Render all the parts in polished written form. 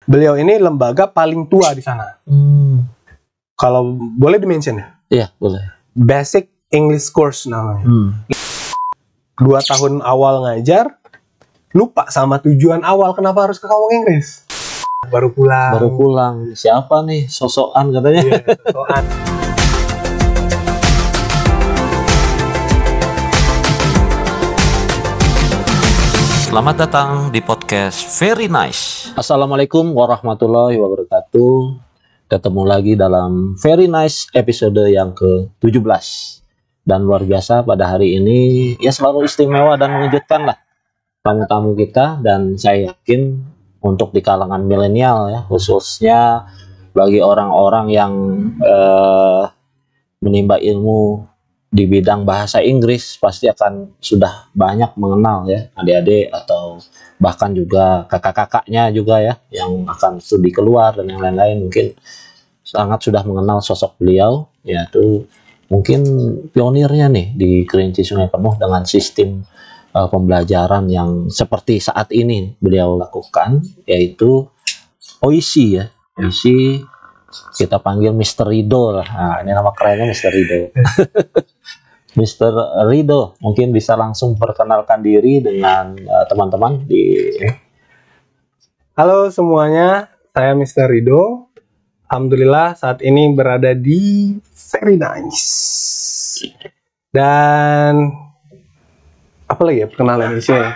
Beliau ini lembaga paling tua di sana. Kalau boleh di-mention ya? Iya, boleh. Basic English Course namanya. 2 tahun awal ngajar, lupa sama tujuan awal kenapa harus ke kampung Inggris. Baru pulang. Siapa nih? Sosokan katanya. Iya, sosokan. Selamat datang di podcast Very Nice. Assalamualaikum warahmatullahi wabarakatuh. Ketemu lagi dalam Very Nice episode yang ke-17. Dan luar biasa pada hari ini ya selalu istimewa dan mengejutkan lah tamu-tamu kita. Dan saya yakin untuk di kalangan milenial ya, khususnya bagi orang-orang yang menimba ilmu di bidang bahasa Inggris, pasti akan sudah banyak mengenal ya adik-adik atau bahkan juga kakak-kakaknya juga ya yang akan studi keluar dan yang lain-lain, mungkin sangat sudah mengenal sosok beliau, yaitu mungkin pionirnya nih di Kerinci Sungai Penuh dengan sistem pembelajaran yang seperti saat ini beliau lakukan, yaitu OEC ya. OEC kita panggil Mr. Rido lah. Nah, ini nama kerennya Mr. Rido. Mr. Rido, mungkin bisa langsung perkenalkan diri dengan teman-teman di. Halo semuanya, saya Mr. Rido. Alhamdulillah saat ini berada di Very Nice. Dan apa lagi ya perkenalan isinya?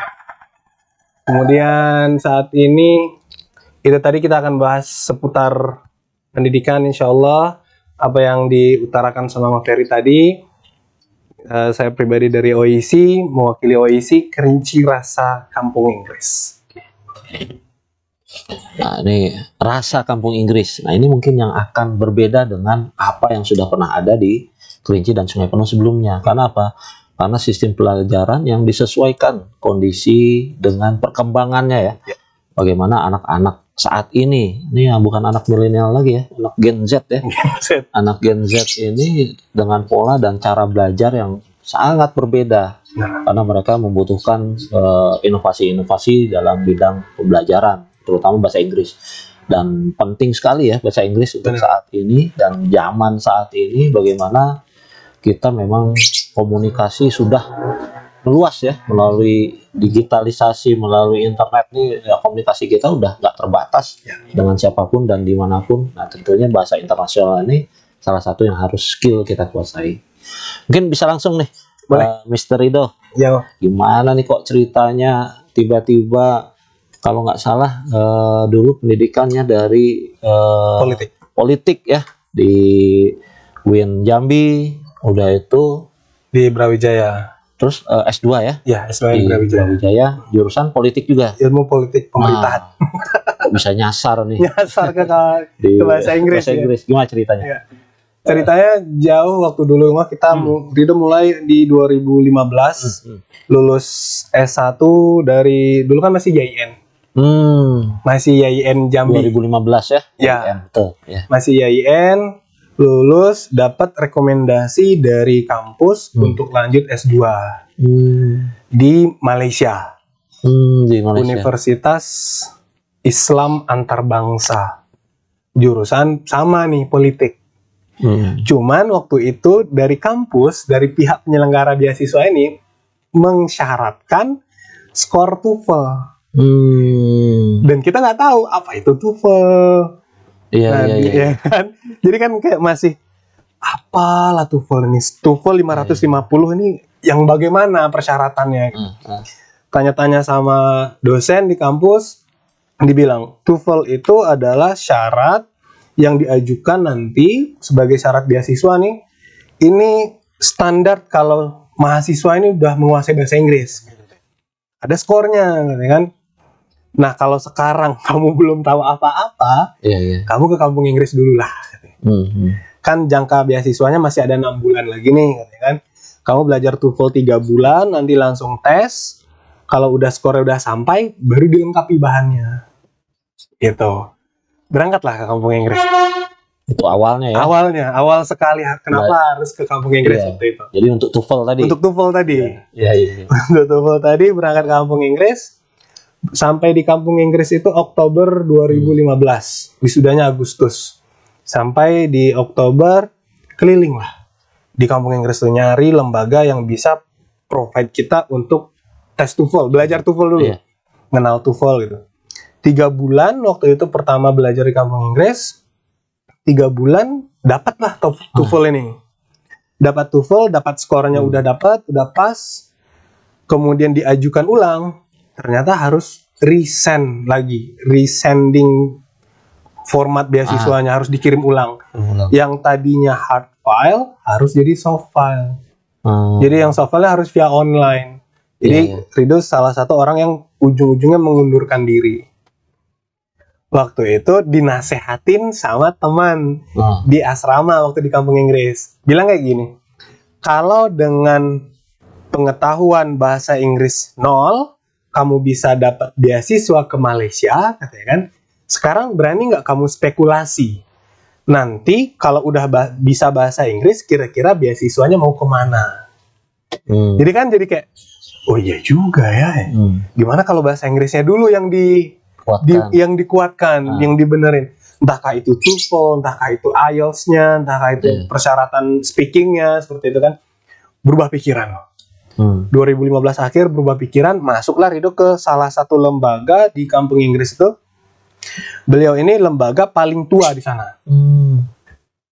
Kemudian saat ini itu tadi kita akan bahas seputar pendidikan, insya Allah apa yang diutarakan sama Mas Ferry tadi. Saya pribadi dari OEC, mewakili OEC Kerinci Rasa Kampung Inggris. Nah, ini rasa kampung Inggris. Nah, ini mungkin yang akan berbeda dengan apa yang sudah pernah ada di Kerinci dan Sungai Penuh sebelumnya. Karena apa? Karena sistem pelajaran yang disesuaikan kondisi dengan perkembangannya ya. Bagaimana anak-anak saat ini yang bukan anak milenial lagi ya, anak Gen Z ya. Anak Gen Z ini dengan pola dan cara belajar yang sangat berbeda. Karena mereka membutuhkan inovasi-inovasi dalam bidang pembelajaran, terutama bahasa Inggris. Dan penting sekali ya bahasa Inggris untuk saat ini dan zaman saat ini, bagaimana kita memang komunikasi sudah meluas ya, melalui digitalisasi, melalui internet nih ya, komunikasi kita udah nggak terbatas dengan siapapun dan dimanapun. Nah, tentunya bahasa internasional ini salah satu yang harus skill kita kuasai. Mungkin bisa langsung nih, Mr. Rido, gimana nih kok ceritanya tiba-tiba kalau nggak salah dulu pendidikannya dari politik ya di UIN Jambi, udah itu di Brawijaya. Terus S2 ya? Ya, S2 di Brawijaya, jurusan politik juga. Ilmu politik pemerintahan. Kok bisa nyasar nih? Nyasar ke bahasa Inggris. Bahasa Inggris. Gimana ceritanya? Ya. Ceritanya jauh waktu dulu mah kita Rido mulai di 2015 lulus S1 dari dulu kan masih YIN. Masih YIN Jambi. 2015 ya? Ya. Betul, ya. Masih YIN. Lulus dapat rekomendasi dari kampus untuk lanjut S2 di Malaysia. Di Malaysia. Universitas Islam Antarbangsa. Jurusan sama nih politik. Cuman waktu itu dari kampus, dari pihak penyelenggara beasiswa ini mensyaratkan skor TOEFL. Dan kita nggak tahu apa itu TOEFL. Iya kan? Jadi kan kayak masih apalah TOEFL ini. TOEFL 550 ini yang bagaimana persyaratannya? Tanya-tanya sama dosen di kampus, dibilang TOEFL itu adalah syarat yang diajukan nanti sebagai syarat beasiswa nih. Ini standar kalau mahasiswa ini udah menguasai bahasa Inggris. Ada skornya, kan? Nah, kalau sekarang kamu belum tahu apa-apa, kamu ke kampung Inggris dulu lah. Kan jangka beasiswanya masih ada 6 bulan lagi nih, kan? Kamu belajar TOEFL 3 bulan, nanti langsung tes. Kalau udah skornya udah sampai, baru dilengkapi bahannya. Gitu. Berangkatlah ke kampung Inggris. Itu awalnya ya? Awal sekali. Kenapa harus ke kampung Inggris waktu itu? Jadi untuk TOEFL tadi? Untuk TOEFL tadi. Iya. Untuk TOEFL tadi berangkat ke kampung Inggris. Sampai di kampung Inggris itu Oktober 2015. Wisudanya Agustus. Sampai di Oktober keliling lah. Di kampung Inggris tuh nyari lembaga yang bisa provide kita untuk tes TOEFL, belajar TOEFL dulu. Iya. Kenal TOEFL gitu. 3 bulan waktu itu pertama belajar di kampung Inggris. 3 bulan dapatlah TOEFL ini. Dapat TOEFL, dapat skornya udah pas. Kemudian diajukan ulang. Ternyata harus resending format beasiswanya harus dikirim ulang. Yang tadinya hard file harus jadi soft file. Jadi yang soft file harus via online. Jadi Rido salah satu orang yang ujung-ujungnya mengundurkan diri. Waktu itu dinasehatin sama teman di asrama waktu di kampung Inggris. Bilang kayak gini, kalau dengan pengetahuan bahasa Inggris 0, kamu bisa dapat beasiswa ke Malaysia, katanya kan. Sekarang berani nggak kamu spekulasi? Nanti kalau udah bisa bahasa Inggris, kira-kira beasiswanya mau kemana? Jadi kayak, oh iya juga ya. Gimana kalau bahasa Inggrisnya dulu yang dikuatkan, yang dibenerin? Entahkah itu TOEFL, entahkah itu IELTS-nya, entahkah itu persyaratan speaking-nya, seperti itu kan. Berubah pikiran. 2015 akhir berubah pikiran, masuklah Rido ke salah satu lembaga di kampung Inggris itu. Beliau ini lembaga paling tua di sana.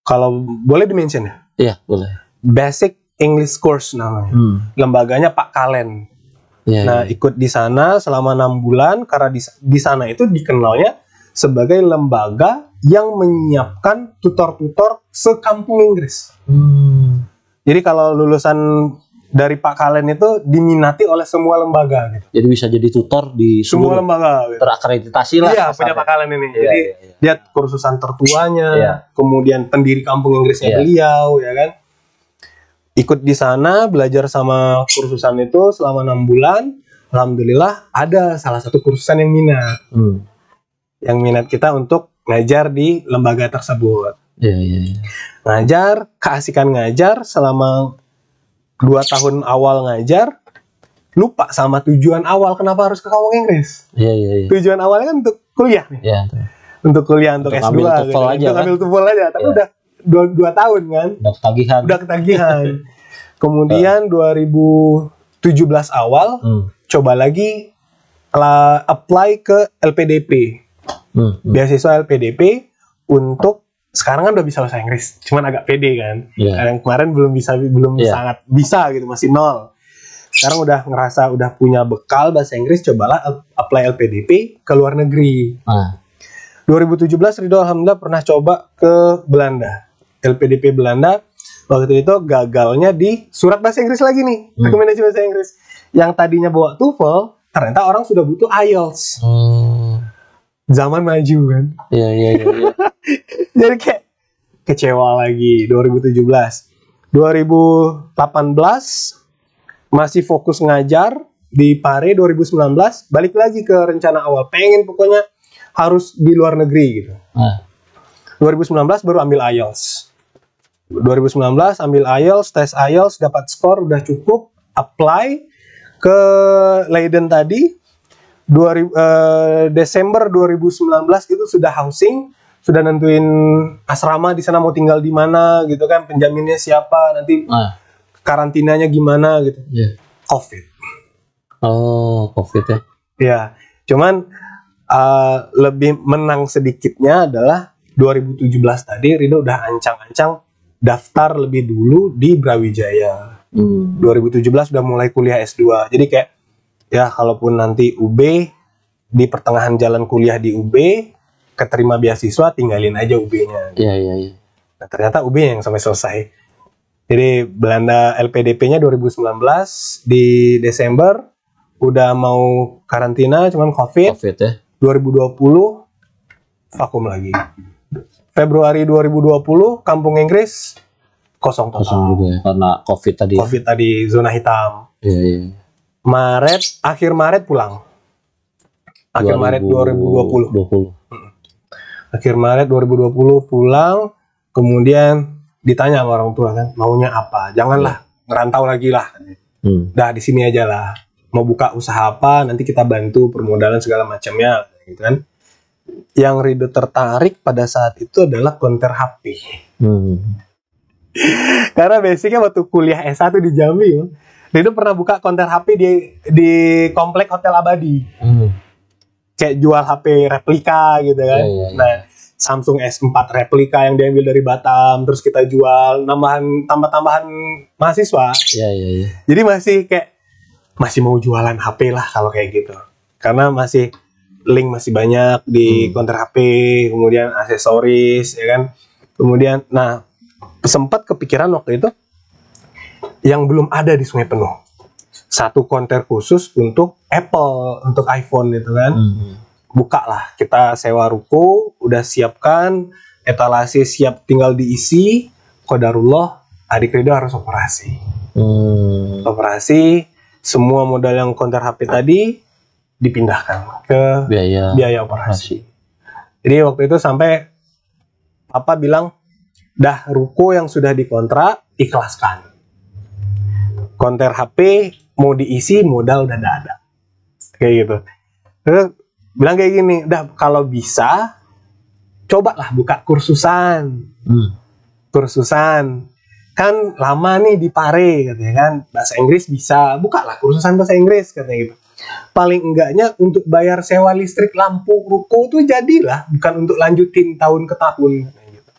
Kalau boleh di-mention ya? Iya, boleh. Basic English Course namanya. Lembaganya Pak Kalen. Ikut di sana selama 6 bulan karena di sana itu dikenalnya sebagai lembaga yang menyiapkan tutor-tutor sekampung Inggris. Jadi kalau lulusan dari Pak Kalen itu diminati oleh semua lembaga gitu. Jadi bisa jadi tutor di semua lembaga gitu. Terakreditasi lah. Iya, punya Pak Kalen ini. Jadi dia kursusan tertuanya, kemudian pendiri kampung Inggrisnya beliau, ya kan. Ikut di sana, belajar sama kursusan itu selama 6 bulan. Alhamdulillah ada salah satu kursusan yang minat. Yang minat kita untuk ngajar di lembaga tersebut. Ngajar, keasikan ngajar selama 2 tahun awal ngajar, lupa sama tujuan awal kenapa harus ke kampung Inggris. Tujuan awalnya kan untuk kuliah nih. Untuk kuliah, untuk S2 ambil TOEFL aja, untuk ambil TOEFL aja. Tapi udah 2 tahun kan. Udah ketagihan. Kemudian 2017 awal coba lagi apply ke LPDP. Beasiswa LPDP untuk sekarang kan udah bisa bahasa Inggris, cuman agak pede kan. Yang kemarin belum sangat bisa gitu, masih 0. Sekarang udah ngerasa udah punya bekal bahasa Inggris, cobalah apply LPDP ke luar negeri. 2017 Rido alhamdulillah pernah coba ke Belanda. LPDP Belanda waktu itu gagalnya di surat bahasa Inggris lagi nih, rekomendasi bahasa Inggris. Yang tadinya bawa TOEFL, ternyata orang sudah butuh IELTS. Zaman maju kan. Jadi kayak kecewa lagi 2017. 2018 masih fokus ngajar di Pare. 2019 balik lagi ke rencana awal, pengen pokoknya harus di luar negeri gitu. 2019 baru ambil IELTS. 2019 ambil IELTS, tes IELTS, dapat skor udah cukup, apply ke Leiden tadi. Desember 2019 itu sudah housing, sudah nentuin asrama di sana mau tinggal di mana gitu kan, penjaminnya siapa, nanti karantinanya gimana gitu. COVID. COVID ya. Ya, cuman lebih menang sedikitnya adalah 2017 tadi Rido udah ancang-ancang daftar lebih dulu di Brawijaya. 2017 udah mulai kuliah S2. Jadi kayak ya kalaupun nanti UB di pertengahan jalan kuliah di UB keterima beasiswa, tinggalin aja UB-nya. Nah, ternyata UB yang sampai selesai. Jadi Belanda LPDP-nya 2019 di Desember udah mau karantina, cuman COVID ya. 2020 vakum lagi. Februari 2020 kampung Inggris kosong total. Kosong juga ya, karena COVID tadi. COVID tadi zona hitam. Akhir Maret pulang. Akhir Maret 2020. Akhir Maret 2020 pulang, kemudian ditanya sama orang tua kan, maunya apa? Janganlah ngerantau lagi lah. Dah di sini aja lah. mau buka usaha apa, nanti kita bantu permodalan segala macamnya, gitu kan. Yang Rido tertarik pada saat itu adalah konter HP. Karena basicnya waktu kuliah S1 di Jambi, Rido pernah buka konter HP di komplek Hotel Abadi. Kayak jual HP replika gitu kan. Nah, Samsung S4 replika yang diambil dari Batam, terus kita jual tambah-tambahan mahasiswa. Jadi masih mau jualan HP lah kalau kayak gitu. Karena link masih banyak di konter HP, kemudian aksesoris, ya kan. Kemudian, nah, sempat kepikiran waktu itu yang belum ada di Sungai Penuh. Satu konter khusus untuk Apple, untuk iPhone gitu kan. Buka lah, kita sewa ruko, udah siapkan, etalase siap tinggal diisi, qadarullah, adik Rido harus operasi. Operasi, semua modal yang konter HP tadi dipindahkan ke biaya operasi. Jadi waktu itu sampai Papa bilang, dah ruko yang sudah dikontrak, ikhlaskan. Konter HP mau diisi, modal udah ada. Kayak gitu. Terus bilang kayak gini, dah kalau bisa, cobalah buka kursusan. Kursusan. Kan lama nih di Pare, katanya kan. Bahasa Inggris bisa, bukalah kursusan bahasa Inggris, katanya gitu. Paling enggaknya untuk bayar sewa listrik, lampu, ruko itu jadilah, bukan untuk lanjutin tahun ke tahun. Gitu.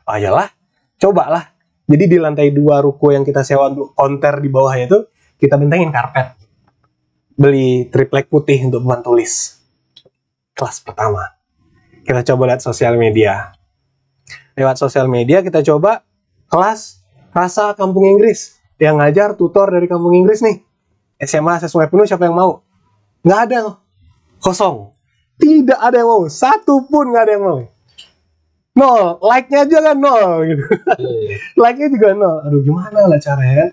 Oh iyalah, cobalah. Jadi di lantai 2 ruko yang kita sewa untuk konter di bawahnya itu, kita bentengin karpet. Beli triplek putih untuk papan tulis. Kelas pertama. Kita coba lihat sosial media. Lewat sosial media kita coba kelas rasa kampung Inggris. Yang ngajar tutor dari kampung Inggris nih. SMA Sungai Penuh, siapa yang mau? Nggak ada. Kosong. Tidak ada yang mau. Satu pun nggak ada yang mau. 0. Like-nya aja kan 0 gitu. Like-nya juga 0. Aduh gimana lah caranya kan?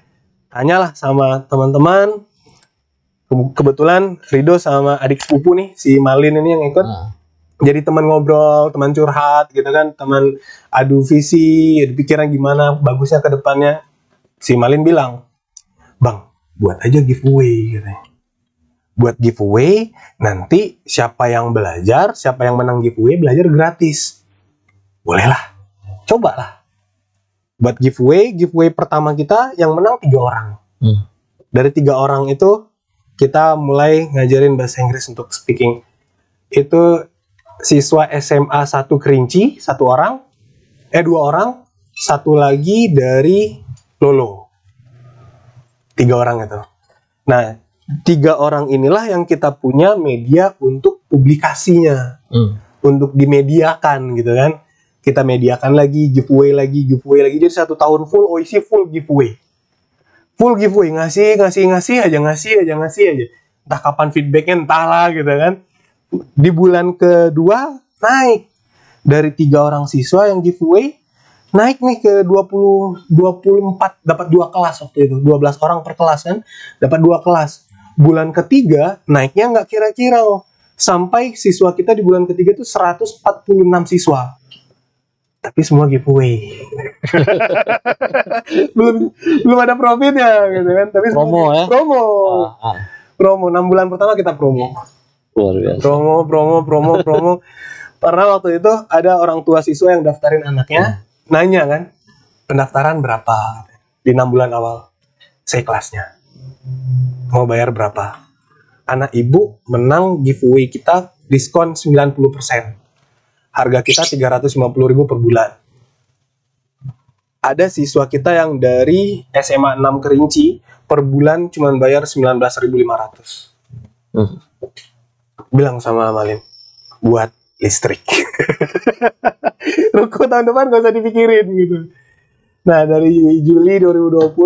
Tanyalah sama teman-teman. Kebetulan Rido sama adik sepupu nih, si Malin ini yang ikut. Jadi teman ngobrol, teman curhat gitu kan, teman adu visi, adu pikiran gimana bagusnya ke depannya. Si Malin bilang, "Bang, buat aja giveaway," katanya. Buat giveaway, nanti siapa yang belajar, siapa yang menang giveaway belajar gratis. Bolehlah, cobalah. Buat giveaway pertama kita yang menang 3 orang. Dari 3 orang itu kita mulai ngajarin bahasa Inggris untuk speaking. Itu siswa SMA 1 Kerinci, 2 orang, 2 orang, 1 lagi dari Lolo. 3 orang itu. Nah, 3 orang inilah yang kita punya media untuk publikasinya. Untuk dimediakan gitu kan. Kita mediakan lagi, giveaway lagi. Jadi 1 tahun full OIC full giveaway. Full giveaway, ngasih aja. Entah kapan feedbacknya, entahlah gitu kan. Di bulan kedua naik. Dari 3 orang siswa yang giveaway, naik nih ke 24, dapat 2 kelas waktu itu. 12 orang per kelas kan, dapat 2 kelas. Bulan ketiga, naiknya nggak kira-kira. Sampai siswa kita di bulan ketiga itu 146 siswa. Tapi semua giveaway. belum ada profitnya gitu kan. Tapi promo ya. Promo 6 bulan pertama kita promo. Luar biasa. Promo. Karena waktu itu ada orang tua siswa yang daftarin anaknya, nanya kan, pendaftaran berapa di 6 bulan awal. Saya kelasnya. Mau bayar berapa? Anak ibu menang giveaway kita diskon 90%. Harga kita 350.000 per bulan. Ada siswa kita yang dari SMA 6 Kerinci per bulan cuma bayar 19.500. Bilang sama Malin, buat listrik. Ruko tahun depan gak usah dipikirin gitu. Nah, dari Juli 2020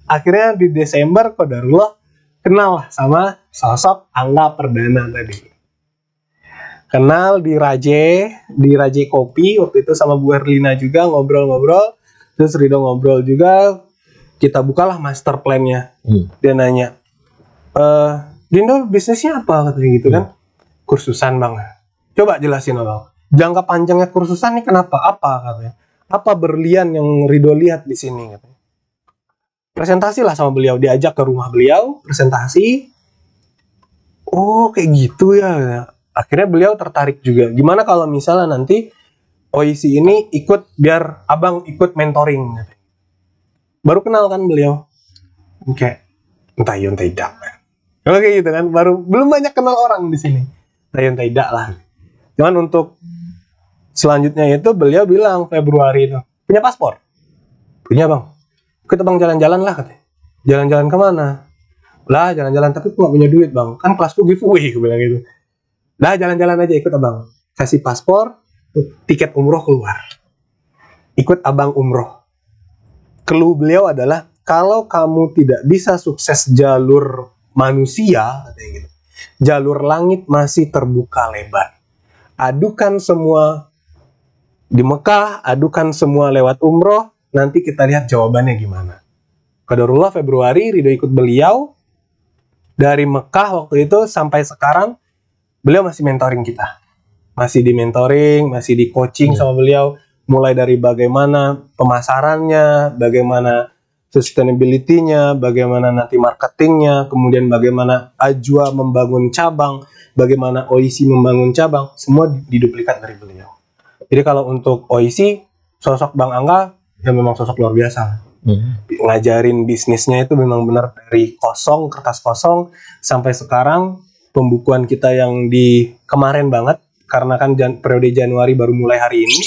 akhirnya di Desember qadarullah kenal sama sosok Angga Perdana tadi. Kenal di Raje Kopi waktu itu sama Bu Erlina juga ngobrol-ngobrol. Terus Rido ngobrol juga, kita bukalah master plan-nya. Dia nanya, Dindo bisnisnya apa? Katanya gitu kan. Kursusan bang. Coba jelasin bang. Jangka panjangnya kursusan ini kenapa? Apa katanya? Apa berlian yang Rido lihat di sini? Katanya. Presentasi lah sama beliau. Diajak ke rumah beliau, presentasi. oh kayak gitu ya. Akhirnya beliau tertarik juga. Gimana kalau misalnya nanti OIC ini ikut, biar abang ikut mentoring. Baru kenal kan beliau. Kayak entah iya entah tidak. Oke gitu kan. Baru belum banyak kenal orang di sini. Entah iya entah tidak lah. Cuman untuk selanjutnya itu beliau bilang Februari itu, punya paspor? Punya bang. Kita bang jalan-jalan lah katanya. Jalan-jalan kemana? Lah jalan-jalan tapi aku gak punya duit bang. Kan kelasku giveaway, aku bilang gitu. Lah jalan-jalan aja ikut abang. Kasih paspor, tiket umroh keluar. Ikut abang umroh. Keluh beliau adalah, kalau kamu tidak bisa sukses jalur manusia, katanya gitu, jalur langit masih terbuka lebar. Adukan semua di Mekah, adukan semua lewat umroh, nanti kita lihat jawabannya gimana. Qadarullah Februari Ridho ikut beliau dari Mekah waktu itu sampai sekarang. Beliau masih mentoring kita, masih di mentoring, masih di coaching sama beliau, mulai dari bagaimana pemasarannya, bagaimana sustainability-nya, bagaimana nanti marketingnya, kemudian bagaimana Ajwa membangun cabang, bagaimana OIC membangun cabang, semua diduplikat dari beliau. Jadi kalau untuk OIC, sosok Bang Angga ya memang sosok luar biasa. Ngajarin bisnisnya itu memang benar dari kosong, kertas kosong, sampai sekarang pembukuan kita yang di kemarin banget, karena kan periode Januari baru mulai hari ini,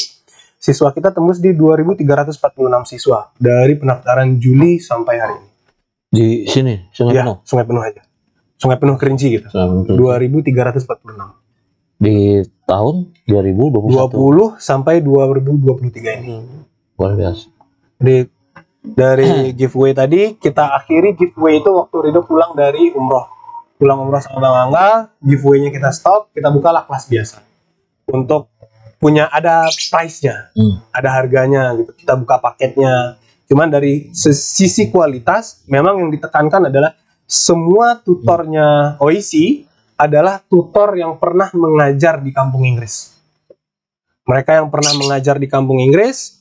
siswa kita tembus di 2.346 siswa dari pendaftaran Juli sampai hari ini. Di sini Sungai Penuh. Sungai Penuh aja. Sungai Penuh Kerinci gitu. 2.346. Di tahun 2021. 20 sampai 2023 ini. Luar biasa. Dari giveaway tadi, kita akhiri giveaway itu waktu Ridho pulang dari umroh. Pulang umroh sama Bang Angga, giveaway-nya kita stop, kita bukalah kelas biasa. Untuk punya ada price-nya, ada harganya gitu. Kita buka paketnya. Cuman dari sisi kualitas, memang yang ditekankan adalah semua tutornya OIC adalah tutor yang pernah mengajar di kampung Inggris. Mereka yang pernah mengajar di kampung Inggris,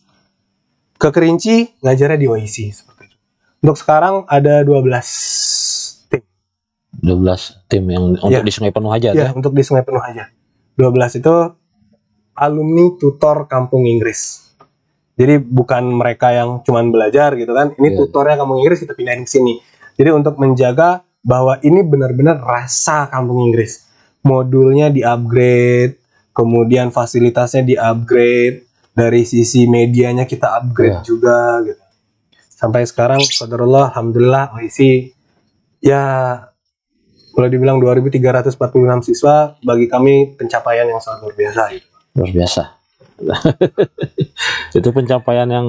ke Kerinci, ngajarnya di OIC. Seperti itu. Untuk sekarang ada 12 tim. 12 tim yang untuk di Sungai Penuh aja ya? Untuk di Sungai Penuh aja. 12 itu alumni tutor kampung Inggris. Jadi bukan mereka yang cuman belajar gitu kan. Ini tutornya kampung Inggris, kita pindahin ke sini. Jadi untuk menjaga bahwa ini benar-benar rasa kampung Inggris. Modulnya di-upgrade, kemudian fasilitasnya di-upgrade, dari sisi medianya kita upgrade juga gitu. Sampai sekarang qadarullah alhamdulillah OIC ya boleh dibilang 2.346 siswa, bagi kami pencapaian yang sangat luar biasa gitu. Luar biasa. Itu pencapaian yang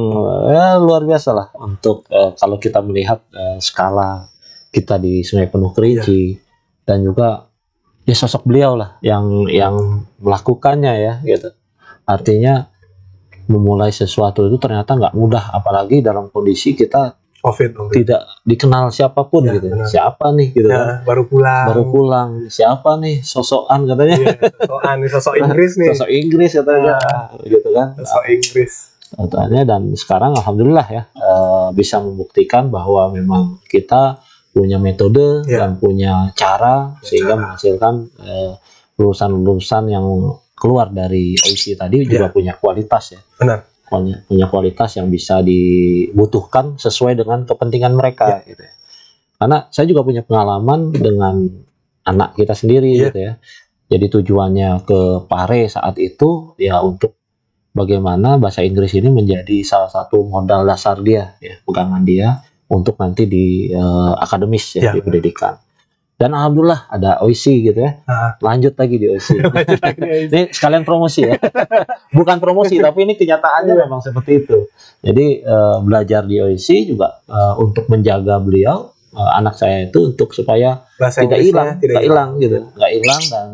luar biasa lah untuk kalau kita melihat skala kita di Sungai Penuh Kerinci dan juga ya sosok beliau lah yang melakukannya ya gitu. Artinya memulai sesuatu itu ternyata nggak mudah, apalagi dalam kondisi kita COVID. Tidak dikenal siapapun gitu. Benar. Siapa nih gitu kan? Baru pulang. Siapa nih? Sosokan katanya. Sosok Inggris nih. Sosok Inggris katanya. Gitu kan? Sosok Inggris. Katanya, dan sekarang alhamdulillah ya bisa membuktikan bahwa memang kita punya metode dan punya cara sehingga menghasilkan lulusan-lulusan yang keluar dari OIC tadi juga punya kualitas ya. Benar. Punya kualitas yang bisa dibutuhkan sesuai dengan kepentingan mereka gitu ya. Karena saya juga punya pengalaman dengan anak kita sendiri gitu ya. Jadi tujuannya ke Pare saat itu ya untuk bagaimana bahasa Inggris ini menjadi salah satu modal dasar dia ya, pegangan dia untuk nanti di akademis ya, di pendidikan. Dan alhamdulillah ada OIC gitu ya. Lanjut lagi di OIC. Ini sekalian promosi ya. Bukan promosi tapi ini kenyataannya memang seperti itu. Jadi belajar di OIC juga untuk menjaga beliau, anak saya itu, untuk supaya tidak hilang gitu. Nggak hilang dan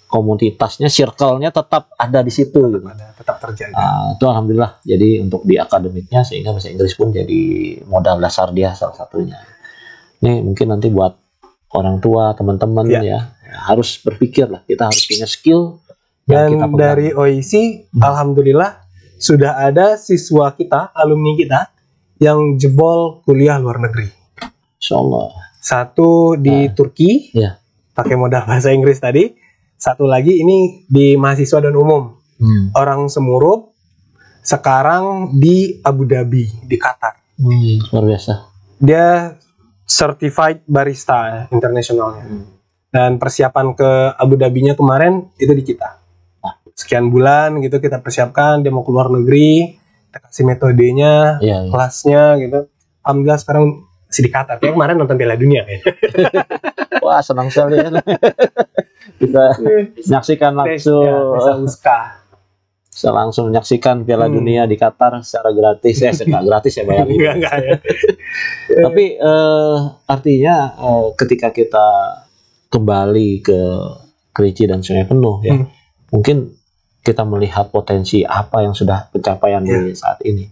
komunitasnya, circle-nya tetap ada di situ gitu. Tetap terjaga. Itu alhamdulillah. Jadi untuk di akademiknya sehingga bahasa Inggris pun jadi modal dasar dia salah satunya. Ini mungkin nanti buat orang tua, teman-teman ya harus berpikir lah, kita harus punya skill. Dan dari OIC alhamdulillah sudah ada siswa kita, alumni kita yang jebol kuliah luar negeri. Insyaallah. Satu di Turki, pakai modal bahasa Inggris tadi. Satu lagi ini di mahasiswa dan umum. Orang Semurup sekarang di Abu Dhabi, di Qatar. Luar biasa. Dia certified barista internasionalnya. Dan persiapan ke Abu Dhabi-nya kemarin itu di kita. Sekian bulan gitu kita persiapkan, dia mau keluar negeri, kita kasih metodenya, kelasnya gitu. Alhamdulillah sekarang masih di Qatar. Kayak kemarin nonton Piala Dunia kayaknya. Wah, senang sekali ya. Kita menyaksikan langsung. Bisa langsung menyaksikan Piala Dunia di Qatar secara gratis. Enggak gratis ya bayar. Enggak ya. Tapi artinya ketika kita kembali ke Kerinci dan Sungai Penuh ya, mungkin kita melihat potensi apa yang sudah pencapaian di saat ini.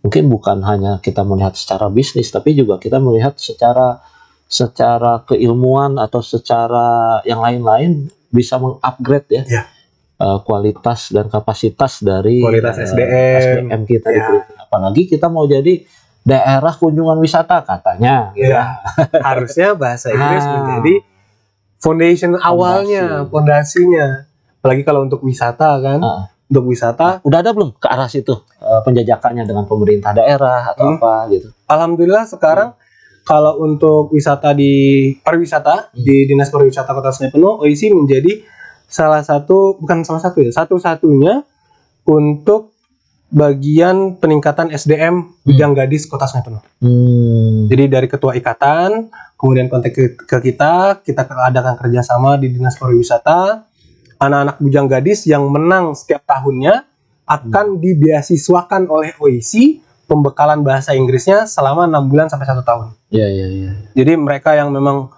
Mungkin bukan hanya kita melihat secara bisnis, tapi juga kita melihat secara keilmuan atau secara yang lain-lain bisa mengupgrade ya, kualitas dan kapasitas dari kualitas SDM kita di Kerinci. Apalagi kita mau jadi daerah kunjungan wisata katanya. Harusnya bahasa Inggris menjadi foundation awalnya, fondasinya. Apalagi kalau untuk wisata kan, untuk wisata. Udah ada belum ke arah situ penjajakannya dengan pemerintah daerah atau apa gitu? Alhamdulillah sekarang kalau untuk wisata di pariwisata di Dinas Pariwisata Kota Sungai Penuh, OIC menjadi satu-satunya untuk bagian peningkatan SDM bidang gadis Kota Sungai Penuh. Jadi dari ketua ikatan, kemudian kontak ke kita adakan kerjasama di Dinas Pariwisata. Anak-anak bujang gadis yang menang setiap tahunnya akan dibeasiswakan oleh OIC pembekalan bahasa Inggrisnya selama 6 bulan sampai 1 tahun. Jadi mereka yang memang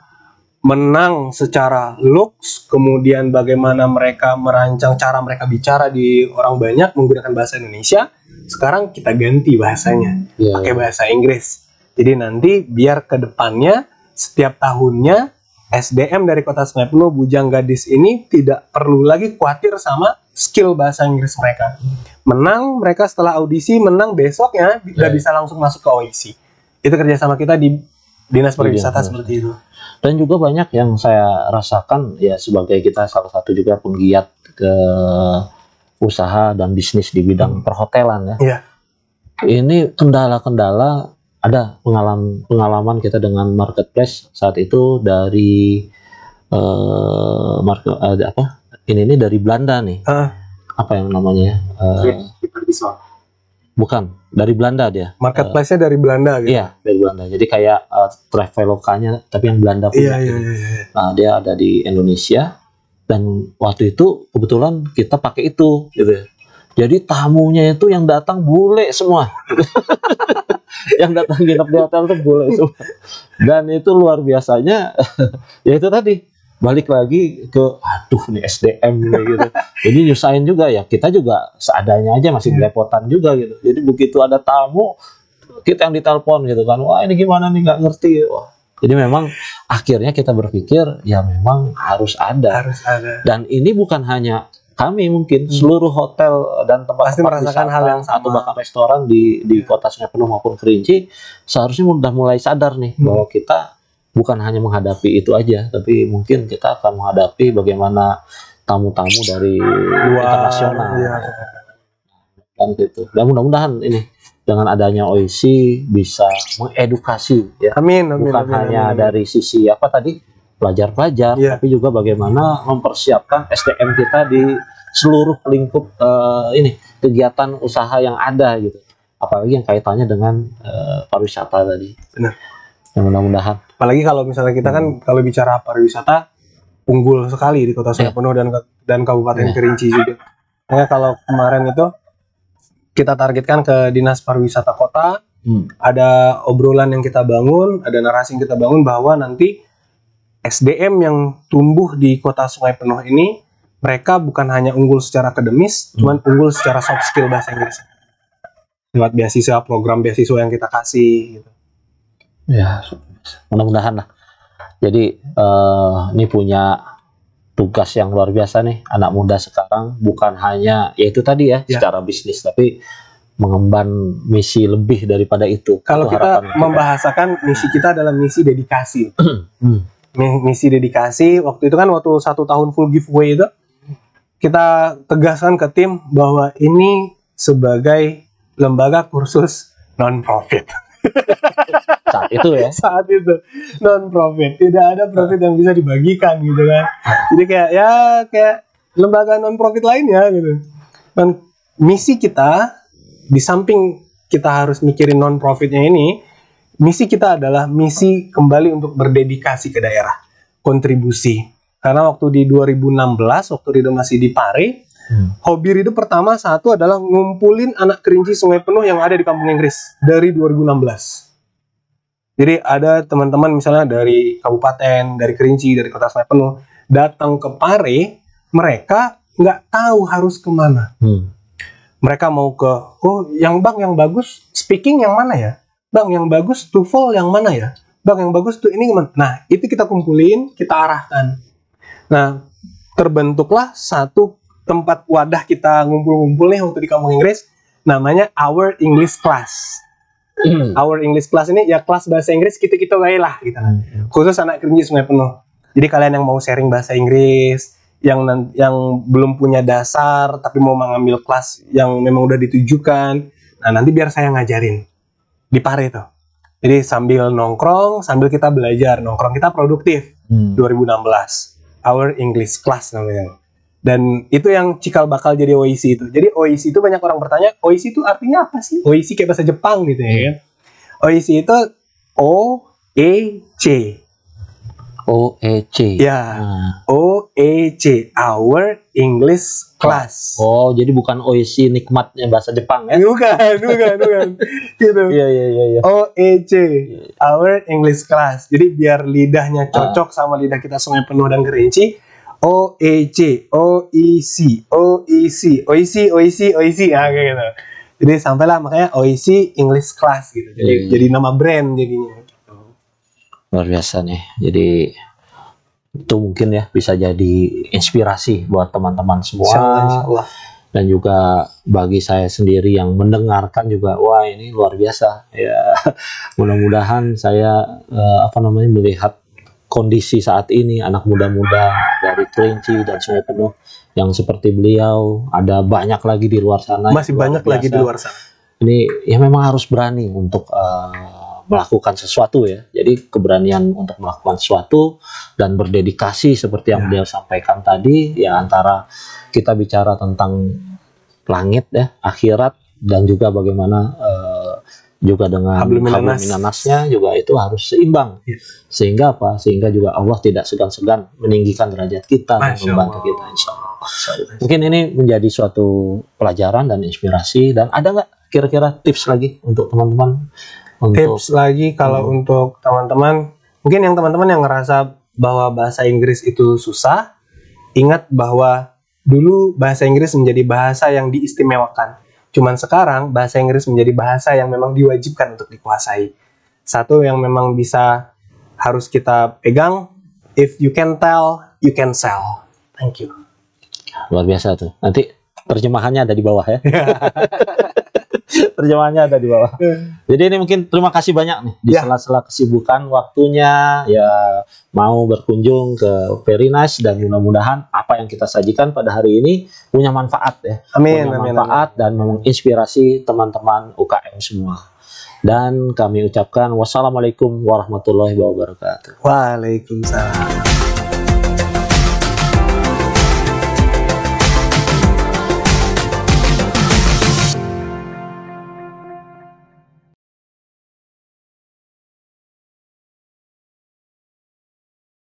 menang secara looks, kemudian bagaimana mereka merancang cara mereka bicara di orang banyak menggunakan bahasa Indonesia, sekarang kita ganti bahasanya pakai bahasa Inggris. Jadi nanti biar ke depannya setiap tahunnya SDM dari Kota Sungai Penuh bujang gadis ini tidak perlu lagi khawatir sama skill bahasa Inggris mereka. Menang, mereka setelah audisi menang, besoknya udah bisa langsung masuk ke OIC. Itu kerjasama kita di Dinas Pariwisata seperti itu. Dan juga banyak yang saya rasakan ya sebagai kita salah satu juga penggiat ke usaha dan bisnis di bidang perhotelan ya. Ini kendala-kendala ada pengalaman kita dengan marketplace saat itu dari ini dari Belanda nih. Apa yang namanya? Bukan, dari Belanda dia. Marketplace-nya dari Belanda gitu. Iya, dari Belanda. Jadi kayak Travelokanya tapi yang Belanda punya. Nah, dia ada di Indonesia dan waktu itu kebetulan kita pakai itu gitu. Jadi tamunya itu yang datang bule semua. Yang datang nginep di hotel itu bule semua. Dan itu luar biasanya ya itu tadi balik lagi ke aduh nih SDM nih gitu. Jadi nyusahin juga ya, kita juga seadanya aja masih belepotan juga gitu. Jadi begitu ada tamu kita yang ditelepon gitu kan, wah ini gimana nih nggak ngerti. Wah, jadi memang akhirnya kita berpikir ya memang harus ada. Dan ini bukan hanya kami, mungkin seluruh hotel dan tempat merasakan hal yang sama atau bahkan restoran di Kota Sungai Penuh maupun Kerinci seharusnya sudah mulai sadar nih bahwa kita bukan hanya menghadapi itu aja, tapi mungkin kita akan menghadapi bagaimana tamu-tamu dari internasional. Dan gitu. Dan mudah-mudahan ini dengan adanya OIC bisa mengedukasi ya. Bukan hanya dari sisi apa tadi pelajar-pelajar, tapi juga bagaimana mempersiapkan SDM kita di seluruh lingkup kegiatan usaha yang ada gitu. Apalagi yang kaitannya dengan pariwisata tadi. Benar. Ya, mudah-mudahan. Apalagi kalau misalnya kita kan kalau bicara pariwisata unggul sekali di Kota Sungai Penuh dan Kabupaten Kerinci juga. Makanya kalau kemarin itu kita targetkan ke Dinas Pariwisata Kota, ada obrolan yang kita bangun, ada narasi yang kita bangun bahwa nanti SDM yang tumbuh di Kota Sungai Penuh ini, mereka bukan hanya unggul secara akademis, cuman unggul secara soft skill bahasa Inggris. Lewat beasiswa, program beasiswa yang kita kasih. Gitu. Ya, mudah-mudahan lah. Jadi ini punya tugas yang luar biasa nih, anak muda sekarang bukan hanya yaitu tadi ya secara bisnis, tapi mengemban misi lebih daripada itu. Kalau kita membahasakan misi kita adalah misi dedikasi. misi dedikasi. Waktu itu kan waktu 1 tahun full giveaway itu, kita tegaskan ke tim bahwa ini sebagai lembaga kursus non-profit. Saat itu ya. Saat itu non-profit, tidak ada profit yang bisa dibagikan gitu kan. Jadi kayak lembaga non-profit lainnya gitu. Dan misi kita, di samping kita harus mikirin non-profitnya ini, misi kita adalah misi kembali untuk berdedikasi ke daerah, kontribusi. Karena waktu di 2016, waktu Rido masih di Pare, hobi Rido pertama satu adalah ngumpulin anak kelinci Sungai Penuh yang ada di Kampung Inggris dari 2016. Jadi ada teman-teman misalnya dari kabupaten, dari Kerinci, dari kota Sungai Penuh, datang ke Pare, mereka nggak tahu harus kemana. Mereka mau ke, yang bagus, speaking yang mana ya? Bang, yang bagus TOEFL yang mana ya? Bang, yang bagus tuh ini gimana? Nah, itu kita kumpulin, kita arahkan. Nah, terbentuklah satu tempat wadah kita ngumpul-ngumpul nih waktu di Kampung Inggris, namanya Our English Class. Our English Class ini ya kelas bahasa Inggris kita lah gitu. Khusus anak Kerinci Sungai Penuh. Jadi kalian yang mau sharing bahasa Inggris, yang belum punya dasar tapi mau mengambil kelas yang memang udah ditujukan, nah nanti biar saya ngajarin di Pare tuh. Jadi sambil nongkrong, sambil kita belajar, nongkrong kita produktif. 2016 Our English Class namanya. Dan itu yang cikal bakal jadi OEC itu. Jadi OEC itu banyak orang bertanya, OEC itu artinya apa sih? OEC kayak bahasa Jepang gitu ya kan. OEC itu OEC. OEC. Ya. OEC, Our English Class. Oh, jadi bukan OEC nikmatnya bahasa Jepang ya? Bukan. Gitu. Iya. OEC, Our English Class. Jadi biar lidahnya cocok sama lidah kita Sungai Penuh dan Kerinci, OEC, OEC, ya kayak gitu. Jadi sampailah makanya OEC English Class gitu. Jadi nama brand jadinya. Luar biasa nih. Jadi itu mungkin ya bisa jadi inspirasi buat teman-teman semua. Insya Allah. Dan juga bagi saya sendiri yang mendengarkan juga, wah ini luar biasa ya. Mudah-mudahan saya melihat kondisi saat ini anak muda-muda dari Kerinci dan Sungai Penuh yang seperti beliau, ada banyak lagi di luar sana. Masih banyak lagi di luar sana. Ini ya memang harus berani untuk melakukan sesuatu ya. Jadi keberanian untuk melakukan sesuatu dan berdedikasi seperti yang beliau sampaikan tadi ya, antara kita bicara tentang langit ya, akhirat, dan juga bagaimana juga dengan hablum minanasnya juga itu harus seimbang. Sehingga apa? Sehingga juga Allah tidak segan-segan meninggikan derajat kita dan membantu kita, insya Allah. Mungkin ini menjadi suatu pelajaran dan inspirasi. Dan ada nggak kira-kira tips lagi untuk teman-teman? Tips lagi kalau untuk teman-teman, mungkin yang teman-teman yang ngerasa bahwa bahasa Inggris itu susah, ingat bahwa dulu bahasa Inggris menjadi bahasa yang diistimewakan. Cuman sekarang bahasa Inggris menjadi bahasa yang memang diwajibkan untuk dikuasai. Satu yang memang harus kita pegang, if you can tell, you can sell. Thank you. Luar biasa tuh. Nanti terjemahannya ada di bawah ya. Terjemahannya ada di bawah. Jadi ini mungkin terima kasih banyak nih di sela-sela kesibukan waktunya ya mau berkunjung ke Very Nice, dan mudah-mudahan apa yang kita sajikan pada hari ini punya manfaat ya. Amin. Punya manfaat dan menginspirasi teman-teman UKM semua. Dan kami ucapkan wassalamualaikum warahmatullahi wabarakatuh. Waalaikumsalam.